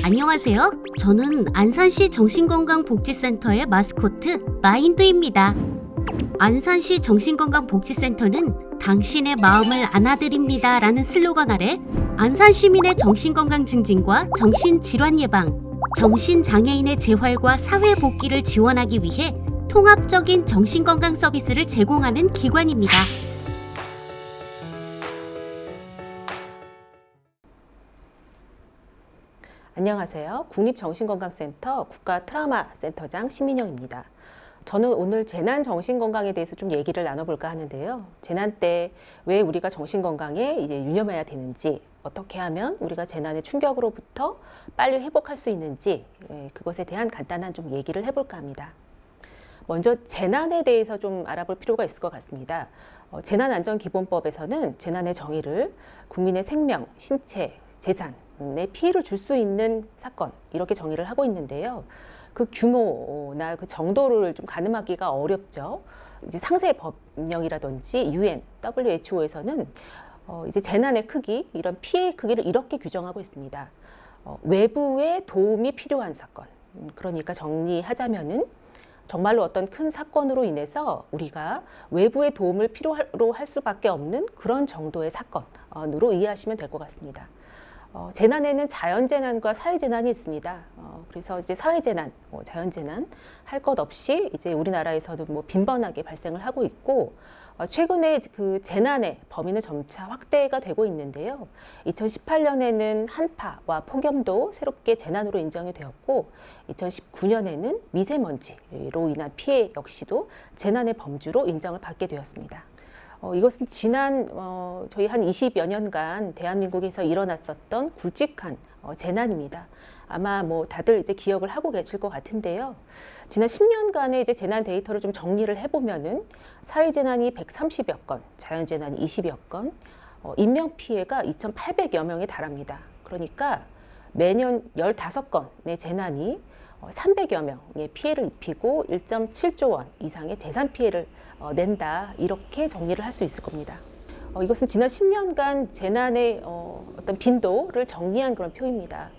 안녕하세요. 저는 안산시 정신건강복지센터의 마스코트 마인드입니다. 안산시 정신건강복지센터는 당신의 마음을 안아드립니다 라는 슬로건 아래 안산 시민의 정신건강 증진과 정신질환 예방, 정신장애인의 재활과 사회복귀를 지원하기 위해 통합적인 정신건강 서비스를 제공하는 기관입니다. 안녕하세요. 국립정신건강센터 국가트라우마센터장 신민영입니다. 저는 오늘 재난정신건강에 대해서 좀 얘기를 나눠볼까 하는데요. 재난 때 왜 우리가 정신건강에 이제 유념해야 되는지, 어떻게 하면 우리가 재난의 충격으로부터 빨리 회복할 수 있는지, 그것에 대한 간단한 좀 얘기를 해볼까 합니다. 먼저 재난에 대해서 좀 알아볼 필요가 있을 것 같습니다. 재난안전기본법에서는 재난의 정의를 국민의 생명, 신체, 재산에 피해를 줄 수 있는 사건, 이렇게 정의를 하고 있는데요. 그 규모나 그 정도를 좀 가늠하기가 어렵죠. 이제 상세 법령이라든지 UN, WHO에서는 이제 재난의 크기, 이런 피해의 크기를 이렇게 규정하고 있습니다. 외부의 도움이 필요한 사건. 그러니까 정리하자면은 정말로 어떤 큰 사건으로 인해서 우리가 외부의 도움을 필요로 할 수밖에 없는 그런 정도의 사건으로 이해하시면 될 것 같습니다. 재난에는 자연재난과 사회재난이 있습니다. 그래서 이제 사회재난, 자연재난 할 것 없이 이제 우리나라에서도 뭐 빈번하게 발생을 하고 있고, 최근에 그 재난의 범위는 점차 확대가 되고 있는데요. 2018년에는 한파와 폭염도 새롭게 재난으로 인정이 되었고, 2019년에는 미세먼지로 인한 피해 역시도 재난의 범주로 인정을 받게 되었습니다. 이것은 지난 저희 한 20여 년간 대한민국에서 일어났었던 굵직한 재난입니다. 아마 뭐 다들 이제 기억을 하고 계실 것 같은데요. 지난 10년간의 이제 재난 데이터를 좀 정리를 해보면은 사회재난이 130여 건, 자연재난이 20여 건, 인명피해가 2,800여 명에 달합니다. 그러니까 매년 15건의 재난이 300여 명의 피해를 입히고 1.7조 원 이상의 재산 피해를 낸다, 이렇게 정리를 할 수 있을 겁니다. 이것은 지난 10년간 재난의 어떤 빈도를 정리한 그런 표입니다.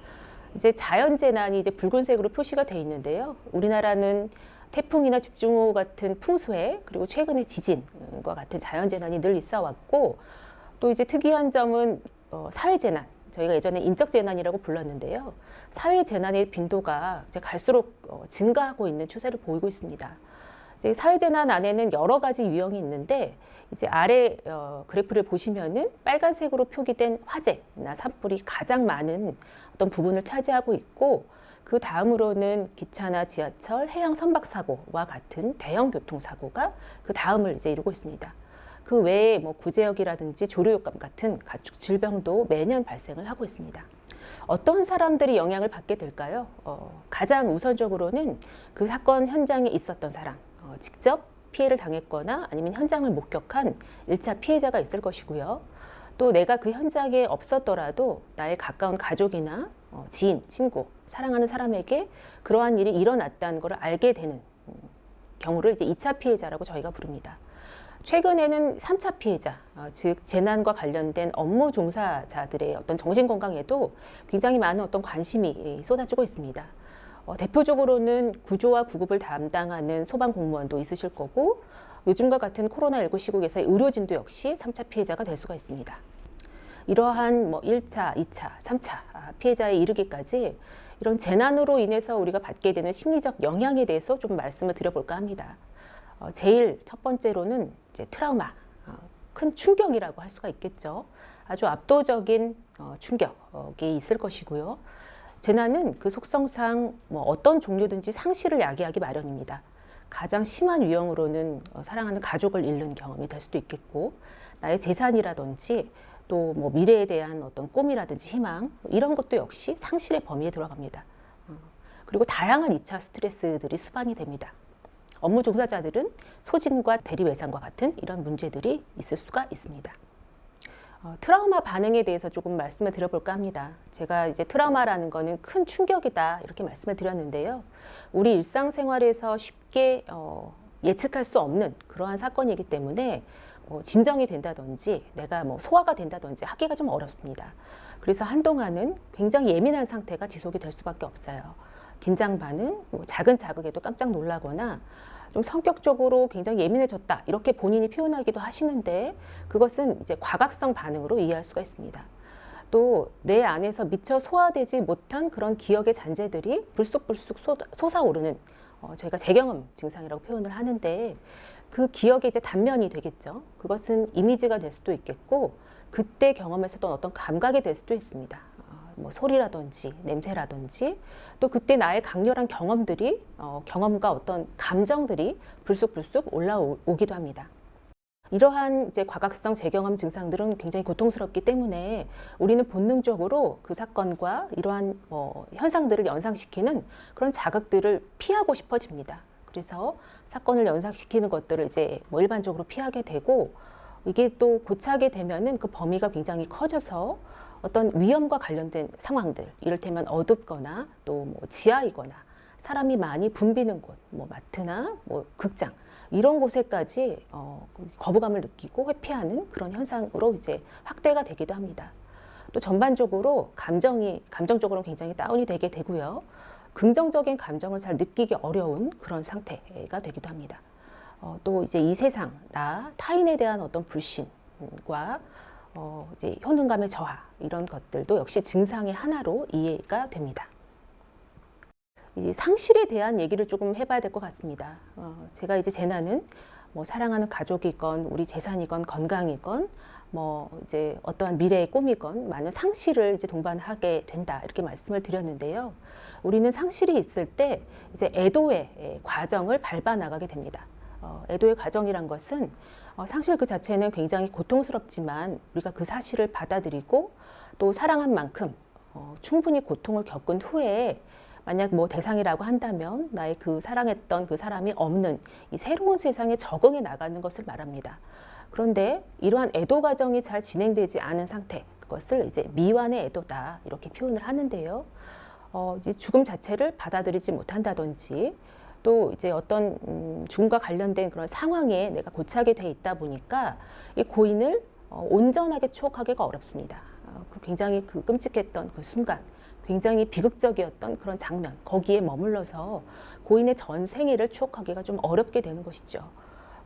이제 자연재난이 이제 붉은색으로 표시가 되어 있는데요. 우리나라는 태풍이나 집중호우 같은 풍수해, 그리고 최근에 지진과 같은 자연재난이 늘 있어 왔고, 또 이제 특이한 점은 사회재난, 저희가 예전에 인적재난이라고 불렀는데요. 사회재난의 빈도가 이제 갈수록 증가하고 있는 추세를 보이고 있습니다. 이제 사회재난 안에는 여러 가지 유형이 있는데, 이제 아래 그래프를 보시면은 빨간색으로 표기된 화재나 산불이 가장 많은 어떤 부분을 차지하고 있고, 그 다음으로는 기차나 지하철, 해양 선박사고와 같은 대형 교통사고가 그 다음을 이제 이루고 있습니다. 그 외에 뭐 구제역이라든지 조류독감 같은 가축 질병도 매년 발생을 하고 있습니다. 어떤 사람들이 영향을 받게 될까요? 가장 우선적으로는 그 사건 현장에 있었던 사람, 직접 피해를 당했거나 아니면 현장을 목격한 1차 피해자가 있을 것이고요. 또 내가 그 현장에 없었더라도 나의 가까운 가족이나 지인, 친구, 사랑하는 사람에게 그러한 일이 일어났다는 것을 알게 되는 경우를 이제 2차 피해자라고 저희가 부릅니다. 최근에는 3차 피해자, 즉 재난과 관련된 업무 종사자들의 어떤 정신건강에도 굉장히 많은 어떤 관심이 쏟아지고 있습니다. 대표적으로는 구조와 구급을 담당하는 소방공무원도 있으실 거고, 요즘과 같은 코로나19 시국에서 의료진도 역시 3차 피해자가 될 수가 있습니다. 이러한 뭐 1차, 2차, 3차 피해자에 이르기까지 이런 재난으로 인해서 우리가 받게 되는 심리적 영향에 대해서 좀 말씀을 드려볼까 합니다. 제일 첫 번째로는 이제 트라우마, 큰 충격이라고 할 수가 있겠죠. 아주 압도적인 충격이 있을 것이고요. 재난은 그 속성상 뭐 어떤 종류든지 상실을 야기하기 마련입니다. 가장 심한 유형으로는 사랑하는 가족을 잃는 경험이 될 수도 있겠고, 나의 재산이라든지 또 뭐 미래에 대한 어떤 꿈이라든지 희망, 이런 것도 역시 상실의 범위에 들어갑니다. 그리고 다양한 2차 스트레스들이 수반이 됩니다. 업무 종사자들은 소진과 대리외상과 같은 이런 문제들이 있을 수가 있습니다. 트라우마 반응에 대해서 조금 말씀을 드려볼까 합니다. 제가 이제 트라우마라는 거는 큰 충격이다, 이렇게 말씀을 드렸는데요. 우리 일상생활에서 쉽게 예측할 수 없는 그러한 사건이기 때문에 진정이 된다든지 내가 뭐 소화가 된다든지 하기가 좀 어렵습니다. 그래서 한동안은 굉장히 예민한 상태가 지속이 될 수밖에 없어요. 긴장 반응, 뭐 작은 자극에도 깜짝 놀라거나 좀 성격적으로 굉장히 예민해졌다 이렇게 본인이 표현하기도 하시는데 그것은 이제 과각성 반응으로 이해할 수가 있습니다. 또 내 안에서 미처 소화되지 못한 그런 기억의 잔재들이 불쑥불쑥 솟아오르는 저희가 재경험 증상이라고 표현을 하는데 그 기억의 이제 단면이 되겠죠. 그것은 이미지가 될 수도 있겠고 그때 경험했었던 어떤 감각이 될 수도 있습니다. 뭐 소리라든지 냄새라든지 또 그때 나의 강렬한 경험들이 경험과 어떤 감정들이 불쑥불쑥 올라오기도 합니다. 이러한 이제 과각성 재경험 증상들은 굉장히 고통스럽기 때문에 우리는 본능적으로 그 사건과 이러한 현상들을 연상시키는 그런 자극들을 피하고 싶어집니다. 그래서 사건을 연상시키는 것들을 이제 일반적으로 피하게 되고 이게 또 고차게 되면은 그 범위가 굉장히 커져서 어떤 위험과 관련된 상황들, 이를테면 어둡거나 또 지하이거나 사람이 많이 붐비는 곳, 마트나 극장 이런 곳에까지 거부감을 느끼고 회피하는 그런 현상으로 이제 확대가 되기도 합니다. 또 전반적으로 감정적으로 굉장히 다운이 되게 되고요. 긍정적인 감정을 잘 느끼기 어려운 그런 상태가 되기도 합니다. 또 이제 이 세상, 타인에 대한 어떤 불신과 이제 효능감의 저하 이런 것들도 역시 증상의 하나로 이해가 됩니다. 이제 상실에 대한 얘기를 조금 해봐야 될 것 같습니다. 제가 이제 재난은 사랑하는 가족이건 우리 재산이건 건강이건 이제 어떠한 미래의 꿈이건 많은 상실을 이제 동반하게 된다 이렇게 말씀을 드렸는데요. 우리는 상실이 있을 때 이제 애도의 과정을 밟아 나가게 됩니다. 애도의 과정이란 것은 상실 그 자체는 굉장히 고통스럽지만 우리가 그 사실을 받아들이고 또 사랑한 만큼 충분히 고통을 겪은 후에 만약 대상이라고 한다면 나의 그 사랑했던 그 사람이 없는 이 새로운 세상에 적응해 나가는 것을 말합니다. 그런데 이러한 애도 과정이 잘 진행되지 않은 상태, 그것을 이제 미완의 애도다 이렇게 표현을 하는데요. 이제 죽음 자체를 받아들이지 못한다든지 또 이제 어떤 죽음과 관련된 그런 상황에 내가 고착이 돼 있다 보니까 이 고인을 온전하게 추억하기가 어렵습니다. 굉장히 그 끔찍했던 그 순간, 굉장히 비극적이었던 그런 장면, 거기에 머물러서 고인의 전 생애를 추억하기가 좀 어렵게 되는 것이죠.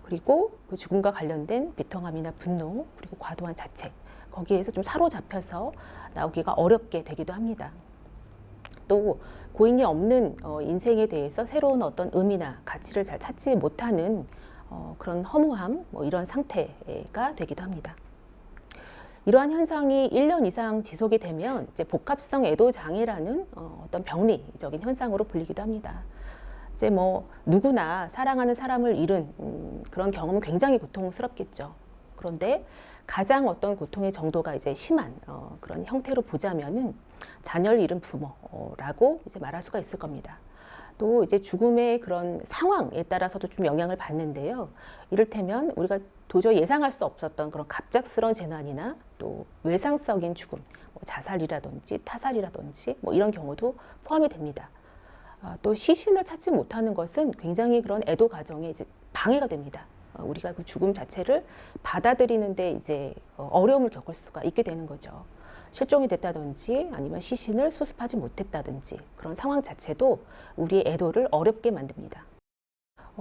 그리고 그 죽음과 관련된 비통함이나 분노, 그리고 과도한 자책, 거기에서 좀 사로잡혀서 나오기가 어렵게 되기도 합니다. 또 고인이 없는 인생에 대해서 새로운 어떤 의미나 가치를 잘 찾지 못하는 그런 허무함, 이런 상태가 되기도 합니다. 이러한 현상이 1년 이상 지속이 되면 이제 복합성 애도 장애라는 어떤 병리적인 현상으로 불리기도 합니다. 이제 누구나 사랑하는 사람을 잃은 그런 경험은 굉장히 고통스럽겠죠. 그런데 가장 어떤 고통의 정도가 이제 심한 그런 형태로 보자면은 자녀를 잃은 부모라고 이제 말할 수가 있을 겁니다. 또 이제 죽음의 그런 상황에 따라서도 좀 영향을 받는데요. 이를테면 우리가 도저히 예상할 수 없었던 그런 갑작스러운 재난이나 또 외상적인 죽음, 자살이라든지 타살이라든지 이런 경우도 포함이 됩니다. 또 시신을 찾지 못하는 것은 굉장히 그런 애도 과정에 이제 방해가 됩니다. 우리가 그 죽음 자체를 받아들이는데 이제 어려움을 겪을 수가 있게 되는 거죠. 실종이 됐다든지 아니면 시신을 수습하지 못했다든지 그런 상황 자체도 우리의 애도를 어렵게 만듭니다.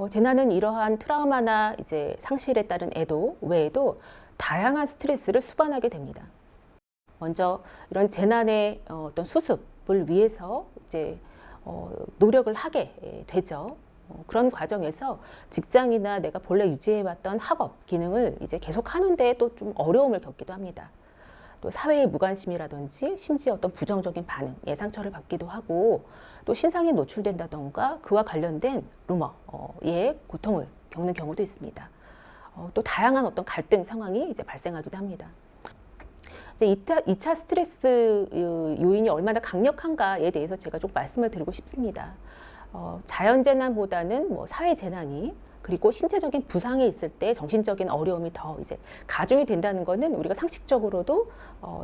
재난은 이러한 트라우마나 이제 상실에 따른 애도 외에도 다양한 스트레스를 수반하게 됩니다. 먼저 이런 재난의 어떤 수습을 위해서 이제 노력을 하게 되죠. 그런 과정에서 직장이나 내가 본래 유지해왔던 학업 기능을 이제 계속 하는데 또 좀 어려움을 겪기도 합니다. 또 사회의 무관심이라든지 심지어 어떤 부정적인 반응, 예상처를 받기도 하고 또 신상에 노출된다던가 그와 관련된 루머의 고통을 겪는 경우도 있습니다. 또 다양한 어떤 갈등 상황이 이제 발생하기도 합니다. 이제 2차 스트레스 요인이 얼마나 강력한가에 대해서 제가 좀 말씀을 드리고 싶습니다. 자연재난보다는 사회재난이 그리고 신체적인 부상이 있을 때 정신적인 어려움이 더 이제 가중이 된다는 것은 우리가 상식적으로도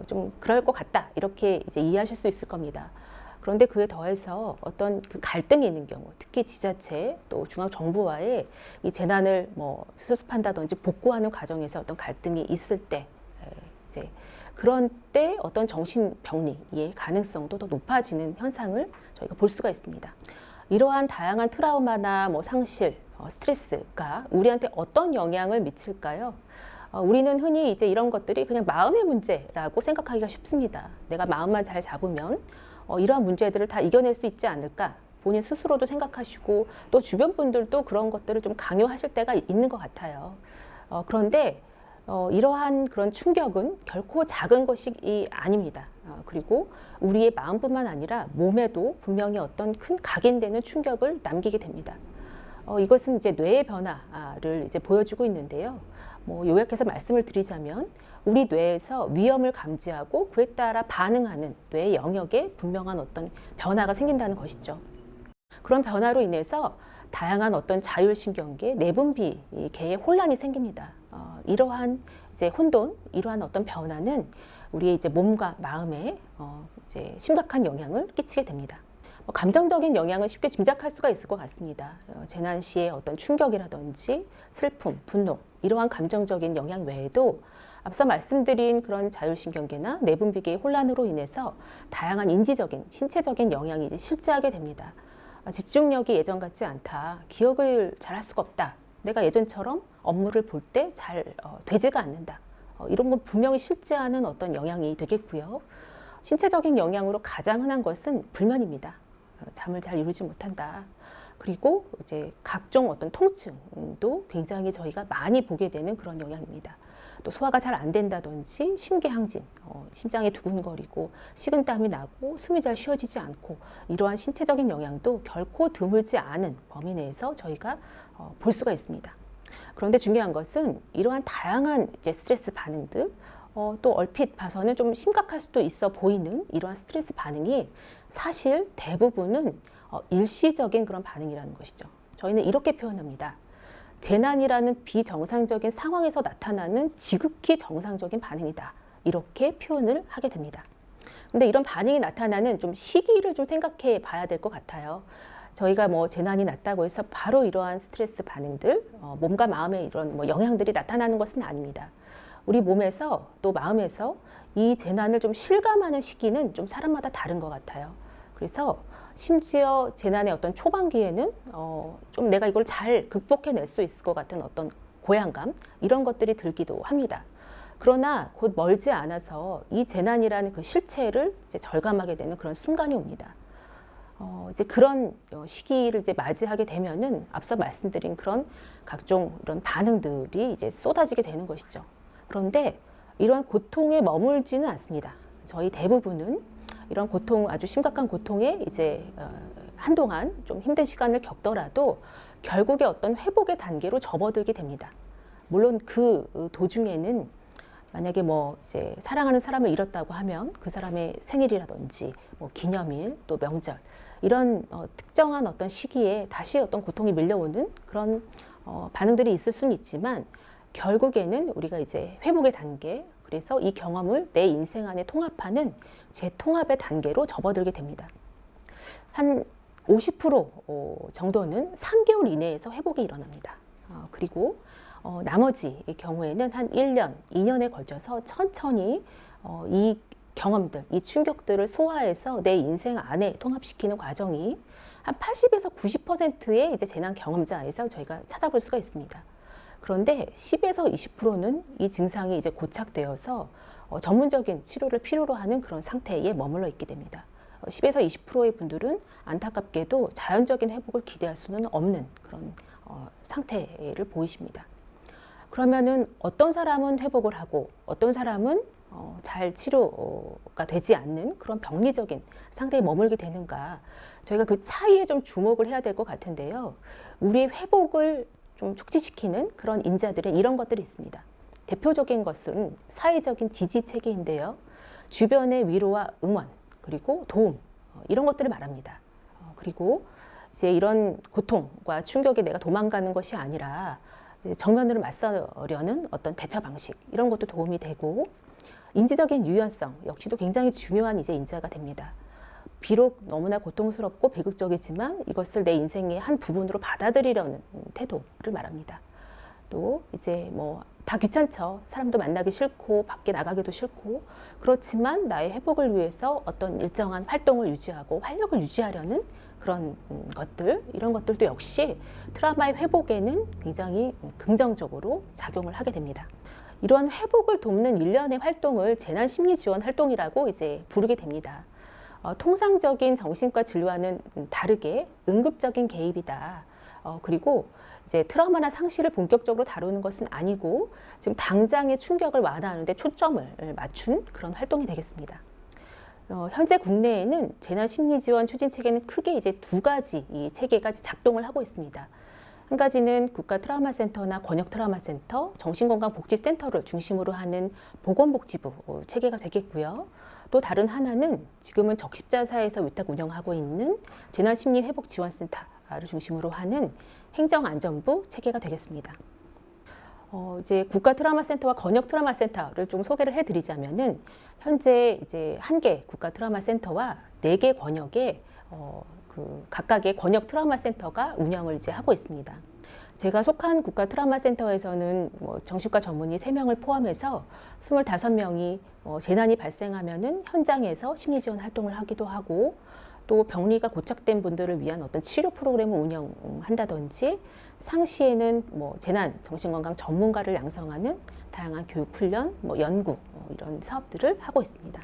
좀 그럴 것 같다 이렇게 이제 이해하실 수 있을 겁니다. 그런데 그에 더해서 어떤 그 갈등이 있는 경우, 특히 지자체 또 중앙정부와의 이 재난을 수습한다든지 복구하는 과정에서 어떤 갈등이 있을 때 이제 그런 때 어떤 정신병리의 가능성도 더 높아지는 현상을 저희가 볼 수가 있습니다. 이러한 다양한 트라우마나 뭐 상실, 스트레스가 우리한테 어떤 영향을 미칠까요? 우리는 흔히 이제 이런 것들이 그냥 마음의 문제라고 생각하기가 쉽습니다. 내가 마음만 잘 잡으면 이러한 문제들을 다 이겨낼 수 있지 않을까? 본인 스스로도 생각하시고 또 주변 분들도 그런 것들을 좀 강요하실 때가 있는 것 같아요. 그런데 이러한 그런 충격은 결코 작은 것이 아닙니다. 그리고 우리의 마음뿐만 아니라 몸에도 분명히 어떤 큰 각인되는 충격을 남기게 됩니다. 이것은 이제 뇌의 변화를 이제 보여주고 있는데요. 뭐 요약해서 말씀을 드리자면 우리 뇌에서 위험을 감지하고 그에 따라 반응하는 뇌의 영역에 분명한 어떤 변화가 생긴다는 것이죠. 그런 변화로 인해서 다양한 어떤 자율신경계, 내분비계에 혼란이 생깁니다. 이러한 이제 혼돈, 이러한 어떤 변화는 우리의 이제 몸과 마음에 이제 심각한 영향을 끼치게 됩니다. 감정적인 영향은 쉽게 짐작할 수가 있을 것 같습니다. 재난 시의 어떤 충격이라든지 슬픔, 분노, 이러한 감정적인 영향 외에도 앞서 말씀드린 그런 자율신경계나 내분비계의 혼란으로 인해서 다양한 인지적인, 신체적인 영향이 이제 실제하게 됩니다. 집중력이 예전 같지 않다. 기억을 잘할 수가 없다. 내가 예전처럼 업무를 볼 때 잘 되지가 않는다. 이런 건 분명히 실제하는 어떤 영향이 되겠고요. 신체적인 영향으로 가장 흔한 것은 불면입니다. 잠을 잘 이루지 못한다. 그리고 이제 각종 어떤 통증도 굉장히 저희가 많이 보게 되는 그런 영향입니다. 또 소화가 잘 안 된다든지 심계항진, 심장이 두근거리고 식은땀이 나고 숨이 잘 쉬어지지 않고 이러한 신체적인 영향도 결코 드물지 않은 범위 내에서 저희가 볼 수가 있습니다. 그런데 중요한 것은 이러한 다양한 이제 스트레스 반응들, 또 얼핏 봐서는 좀 심각할 수도 있어 보이는 이러한 스트레스 반응이 사실 대부분은 일시적인 그런 반응이라는 것이죠. 저희는 이렇게 표현합니다. 재난이라는 비정상적인 상황에서 나타나는 지극히 정상적인 반응이다. 이렇게 표현을 하게 됩니다. 근데 이런 반응이 나타나는 좀 시기를 좀 생각해 봐야 될 것 같아요. 저희가 뭐 재난이 났다고 해서 바로 이러한 스트레스 반응들, 몸과 마음에 이런 뭐 영향들이 나타나는 것은 아닙니다. 우리 몸에서 또 마음에서 이 재난을 좀 실감하는 시기는 좀 사람마다 다른 것 같아요. 그래서 심지어 재난의 어떤 초반기에는 좀 내가 이걸 잘 극복해낼 수 있을 것 같은 어떤 고향감 이런 것들이 들기도 합니다. 그러나 곧 멀지 않아서 이 재난이라는 그 실체를 이제 절감하게 되는 그런 순간이 옵니다. 이제 그런 시기를 이제 맞이하게 되면은 앞서 말씀드린 그런 각종 이런 반응들이 이제 쏟아지게 되는 것이죠. 그런데 이런 고통에 머물지는 않습니다. 저희 대부분은 이런 고통, 아주 심각한 고통에 이제 한동안 좀 힘든 시간을 겪더라도 결국에 어떤 회복의 단계로 접어들게 됩니다. 물론 그 도중에는 만약에 뭐 이제 사랑하는 사람을 잃었다고 하면 그 사람의 생일이라든지 뭐 기념일 또 명절 이런 특정한 어떤 시기에 다시 어떤 고통이 밀려오는 그런 반응들이 있을 수는 있지만 결국에는 우리가 이제 회복의 단계, 그래서 이 경험을 내 인생 안에 통합하는 재통합의 단계로 접어들게 됩니다. 한 50% 정도는 3개월 이내에서 회복이 일어납니다. 그리고 나머지 경우에는 한 1년, 2년에 걸쳐서 천천히 이 경험들, 이 충격들을 소화해서 내 인생 안에 통합시키는 과정이 한 80에서 90%의 이제 재난 경험자에서 저희가 찾아볼 수가 있습니다. 그런데 10에서 20%는 이 증상이 이제 고착되어서 전문적인 치료를 필요로 하는 그런 상태에 머물러 있게 됩니다. 10에서 20%의 분들은 안타깝게도 자연적인 회복을 기대할 수는 없는 그런 상태를 보이십니다. 그러면은 어떤 사람은 회복을 하고 어떤 사람은 잘 치료가 되지 않는 그런 병리적인 상태에 머물게 되는가, 저희가 그 차이에 좀 주목을 해야 될 것 같은데요. 우리의 회복을 좀 촉진시키는 그런 인자들은 이런 것들이 있습니다. 대표적인 것은 사회적인 지지 체계인데요. 주변의 위로와 응원, 그리고 도움, 이런 것들을 말합니다. 그리고 이제 이런 고통과 충격에 내가 도망가는 것이 아니라 이제 정면으로 맞서려는 어떤 대처 방식, 이런 것도 도움이 되고, 인지적인 유연성 역시도 굉장히 중요한 이제 인자가 됩니다. 비록 너무나 고통스럽고 비극적이지만 이것을 내 인생의 한 부분으로 받아들이려는 태도를 말합니다. 또 이제 뭐 다 귀찮죠. 사람도 만나기 싫고 밖에 나가기도 싫고. 그렇지만 나의 회복을 위해서 어떤 일정한 활동을 유지하고 활력을 유지하려는 그런 것들, 이런 것들도 역시 트라우마의 회복에는 굉장히 긍정적으로 작용을 하게 됩니다. 이러한 회복을 돕는 일련의 활동을 재난 심리 지원 활동이라고 이제 부르게 됩니다. 통상적인 정신과 진료와는 다르게 응급적인 개입이다. 그리고 이제 트라우마나 상실을 본격적으로 다루는 것은 아니고 지금 당장의 충격을 완화하는 데 초점을 맞춘 그런 활동이 되겠습니다. 현재 국내에는 재난 심리 지원 추진 체계는 크게 이제 두 가지 이 체계가 작동을 하고 있습니다. 한 가지는 국가 트라우마 센터나 권역 트라우마 센터, 정신건강복지센터를 중심으로 하는 보건복지부 체계가 되겠고요. 또 다른 하나는 지금은 적십자사에서 위탁 운영하고 있는 재난심리회복지원센터를 중심으로 하는 행정안전부 체계가 되겠습니다. 이제 국가 트라우마 센터와 권역 트라우마 센터를 좀 소개를 해드리자면은 현재 이제 1개 국가 트라우마 센터와 4개 권역에 각각의 권역 트라우마 센터가 운영을 이제 하고 있습니다. 제가 속한 국가 트라우마 센터에서는 정신과 전문의 3명을 포함해서 25명이 재난이 발생하면은 현장에서 심리 지원 활동을 하기도 하고, 또 병리가 고착된 분들을 위한 어떤 치료 프로그램을 운영한다든지, 상시에는 재난 정신건강 전문가를 양성하는 다양한 교육 훈련, 연구 이런 사업들을 하고 있습니다.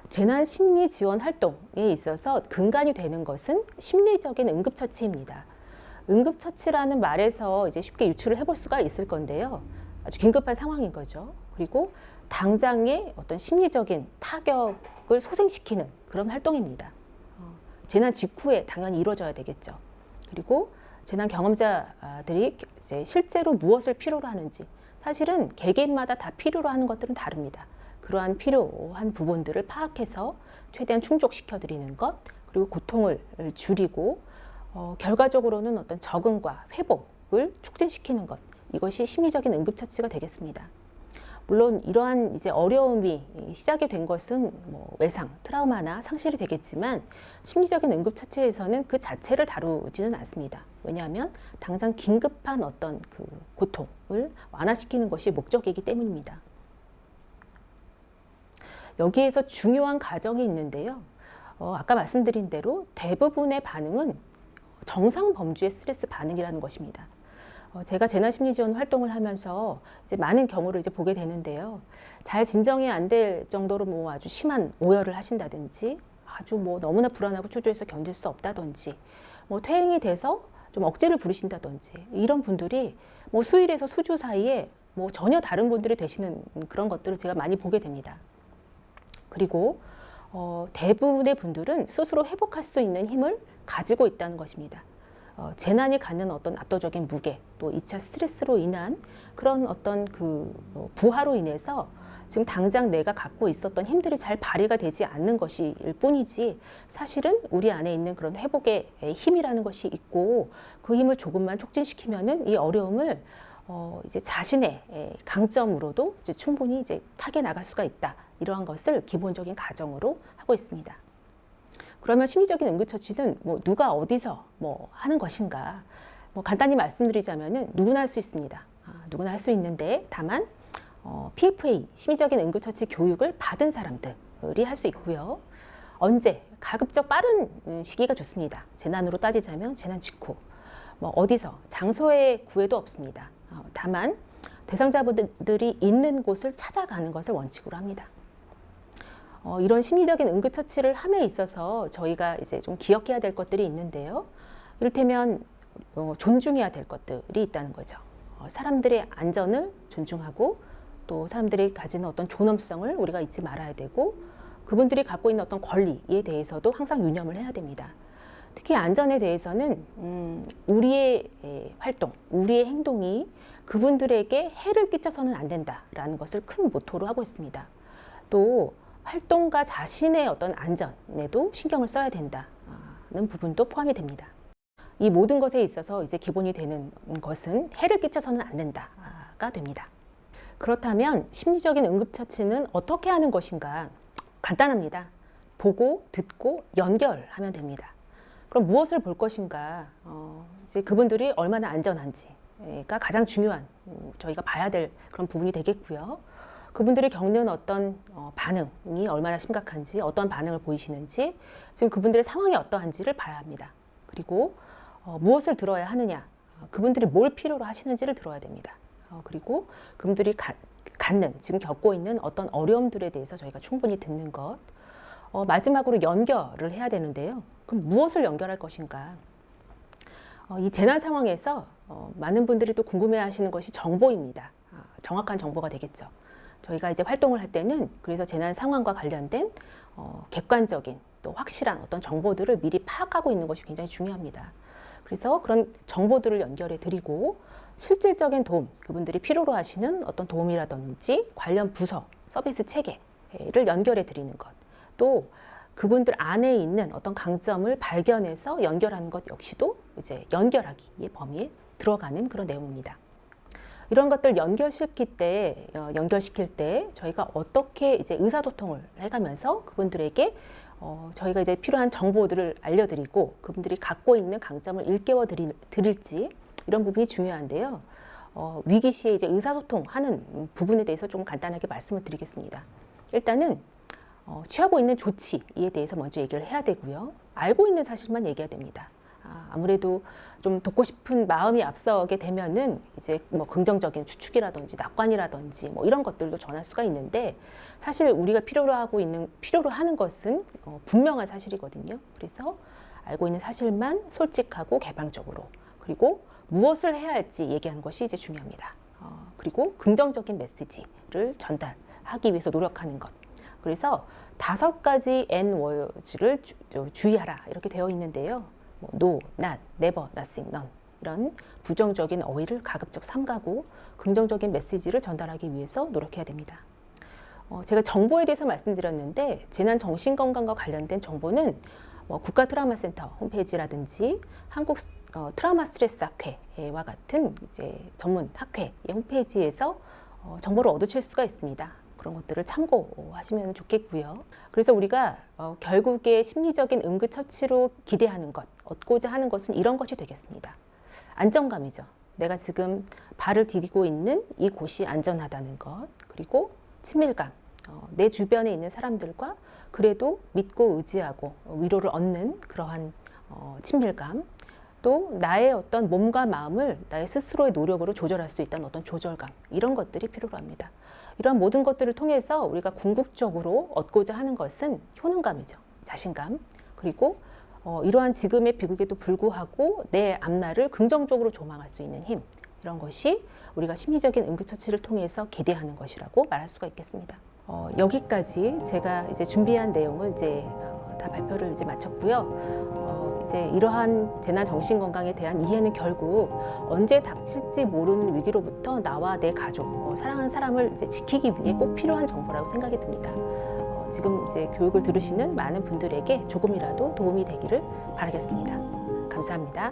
재난 심리 지원 활동에 있어서 근간이 되는 것은 심리적인 응급처치입니다. 응급처치라는 말에서 이제 쉽게 유추를 해볼 수가 있을 건데요. 아주 긴급한 상황인 거죠. 그리고 당장의 어떤 심리적인 타격을 소생시키는 그런 활동입니다. 재난 직후에 당연히 이루어져야 되겠죠. 그리고 재난 경험자들이 이제 실제로 무엇을 필요로 하는지, 사실은 개개인마다 다 필요로 하는 것들은 다릅니다. 그러한 필요한 부분들을 파악해서 최대한 충족시켜 드리는 것, 그리고 고통을 줄이고 결과적으로는 어떤 적응과 회복을 촉진시키는 것, 이것이 심리적인 응급처치가 되겠습니다. 물론 이러한 이제 어려움이 시작이 된 것은 외상, 트라우마나 상실이 되겠지만, 심리적인 응급처치에서는 그 자체를 다루지는 않습니다. 왜냐하면 당장 긴급한 어떤 그 고통을 완화시키는 것이 목적이기 때문입니다. 여기에서 중요한 과정이 있는데요. 아까 말씀드린 대로 대부분의 반응은 정상 범주의 스트레스 반응이라는 것입니다. 제가 재난심리지원 활동을 하면서 이제 많은 경우를 이제 보게 되는데요. 잘 진정이 안 될 정도로 아주 심한 오열을 하신다든지, 아주 너무나 불안하고 초조해서 견딜 수 없다든지, 퇴행이 돼서 좀 억지를 부리신다든지, 이런 분들이 수일에서 수주 사이에 전혀 다른 분들이 되시는 그런 것들을 제가 많이 보게 됩니다. 그리고 대부분의 분들은 스스로 회복할 수 있는 힘을 가지고 있다는 것입니다. 재난이 갖는 어떤 압도적인 무게, 또 2차 스트레스로 인한 그런 어떤 부하로 인해서 지금 당장 내가 갖고 있었던 힘들이 잘 발휘가 되지 않는 것일 뿐이지, 사실은 우리 안에 있는 그런 회복의 힘이라는 것이 있고, 그 힘을 조금만 촉진시키면은 이 어려움을 이제 자신의 강점으로도 이제 충분히 이제 타개 나갈 수가 있다. 이러한 것을 기본적인 가정으로 하고 있습니다. 그러면 심리적인 응급처치는 누가 어디서 하는 것인가? 간단히 말씀드리자면은 누구나 할 수 있습니다. 누구나 할 수 있는데, 다만 PFA, 심리적인 응급처치 교육을 받은 사람들이 할 수 있고요. 언제? 가급적 빠른 시기가 좋습니다. 재난으로 따지자면 재난 직후. 어디서? 장소의 구애도 없습니다. 다만 대상자분들이 있는 곳을 찾아가는 것을 원칙으로 합니다. 이런 심리적인 응급처치를 함에 있어서 저희가 이제 좀 기억해야 될 것들이 있는데요. 이를테면 존중해야 될 것들이 있다는 거죠. 사람들의 안전을 존중하고, 또 사람들이 가지는 어떤 존엄성을 우리가 잊지 말아야 되고, 그분들이 갖고 있는 어떤 권리에 대해서도 항상 유념을 해야 됩니다. 특히 안전에 대해서는 우리의 활동, 우리의 행동이 그분들에게 해를 끼쳐서는 안 된다라는 것을 큰 모토로 하고 있습니다. 또 활동가 자신의 어떤 안전에도 신경을 써야 된다는 부분도 포함이 됩니다. 이 모든 것에 있어서 이제 기본이 되는 것은 해를 끼쳐서는 안 된다가 됩니다. 그렇다면 심리적인 응급처치는 어떻게 하는 것인가? 간단합니다. 보고, 듣고, 연결하면 됩니다. 그럼 무엇을 볼 것인가? 이제 그분들이 얼마나 안전한지, 상태가 가장 중요한 저희가 봐야 될 그런 부분이 되겠고요. 그분들이 겪는 어떤 반응이 얼마나 심각한지, 어떤 반응을 보이시는지, 지금 그분들의 상황이 어떠한지를 봐야 합니다. 그리고 무엇을 들어야 하느냐, 그분들이 뭘 필요로 하시는지를 들어야 됩니다. 그리고 그분들이 갖는, 지금 겪고 있는 어떤 어려움들에 대해서 저희가 충분히 듣는 것. 마지막으로 연결을 해야 되는데요. 그럼 무엇을 연결할 것인가? 이 재난 상황에서 많은 분들이 또 궁금해하시는 것이 정보입니다. 정확한 정보가 되겠죠. 저희가 이제 활동을 할 때는 그래서 재난 상황과 관련된 객관적인 또 확실한 어떤 정보들을 미리 파악하고 있는 것이 굉장히 중요합니다. 그래서 그런 정보들을 연결해 드리고 실질적인 도움, 그분들이 필요로 하시는 어떤 도움이라든지 관련 부서, 서비스 체계를 연결해 드리는 것, 또 그분들 안에 있는 어떤 강점을 발견해서 연결하는 것 역시도 이제 연결하기의 범위에 들어가는 그런 내용입니다. 이런 것들 연결시킬 때 저희가 어떻게 이제 의사소통을 해가면서 그분들에게 저희가 이제 필요한 정보들을 알려드리고 그분들이 갖고 있는 강점을 일깨워 드릴지 이런 부분이 중요한데요. 위기 시에 이제 의사소통하는 부분에 대해서 좀 간단하게 말씀을 드리겠습니다. 일단은 취하고 있는 조치에 대해서 먼저 얘기를 해야 되고요. 알고 있는 사실만 얘기해야 됩니다. 아무래도 좀 돕고 싶은 마음이 앞서게 되면은 이제 뭐 긍정적인 추측이라든지 낙관이라든지 뭐 이런 것들도 전할 수가 있는데 사실 우리가 필요로 하는 것은 분명한 사실이거든요. 그래서 알고 있는 사실만 솔직하고 개방적으로 그리고 무엇을 해야 할지 얘기하는 것이 이제 중요합니다. 그리고 긍정적인 메시지를 전달하기 위해서 노력하는 것. 그래서 5가지 N워즈를 주의하라 이렇게 되어 있는데요. No, not, never, nothing, none 이런 부정적인 어휘를 가급적 삼가고 긍정적인 메시지를 전달하기 위해서 노력해야 됩니다. 제가 정보에 대해서 말씀드렸는데 재난정신건강과 관련된 정보는 국가 트라우마 센터 홈페이지라든지 한국 트라우마 스트레스 학회와 같은 이제 전문 학회의 홈페이지에서 정보를 얻으실 수가 있습니다. 그런 것들을 참고하시면 좋겠고요. 그래서 우리가 결국에 심리적인 응급처치로 기대하는 것, 얻고자 하는 것은 이런 것이 되겠습니다. 안정감이죠. 내가 지금 발을 디디고 있는 이곳이 안전하다는 것, 그리고 친밀감, 내 주변에 있는 사람들과 그래도 믿고 의지하고 위로를 얻는 그러한 친밀감, 또 나의 어떤 몸과 마음을 나의 스스로의 노력으로 조절할 수 있다는 어떤 조절감, 이런 것들이 필요로 합니다. 이러한 모든 것들을 통해서 우리가 궁극적으로 얻고자 하는 것은 효능감이죠. 자신감. 그리고 이러한 지금의 비극에도 불구하고 내 앞날을 긍정적으로 조망할 수 있는 힘. 이런 것이 우리가 심리적인 응급처치를 통해서 기대하는 것이라고 말할 수가 있겠습니다. 여기까지 제가 이제 준비한 내용을 이제 다 발표를 이제 마쳤고요. 이제 이러한 재난 정신 건강에 대한 이해는 결국 언제 닥칠지 모르는 위기로부터 나와 내 가족, 사랑하는 사람을 이제 지키기 위해 꼭 필요한 정보라고 생각이 듭니다. 지금 이제 교육을 들으시는 많은 분들에게 조금이라도 도움이 되기를 바라겠습니다. 감사합니다.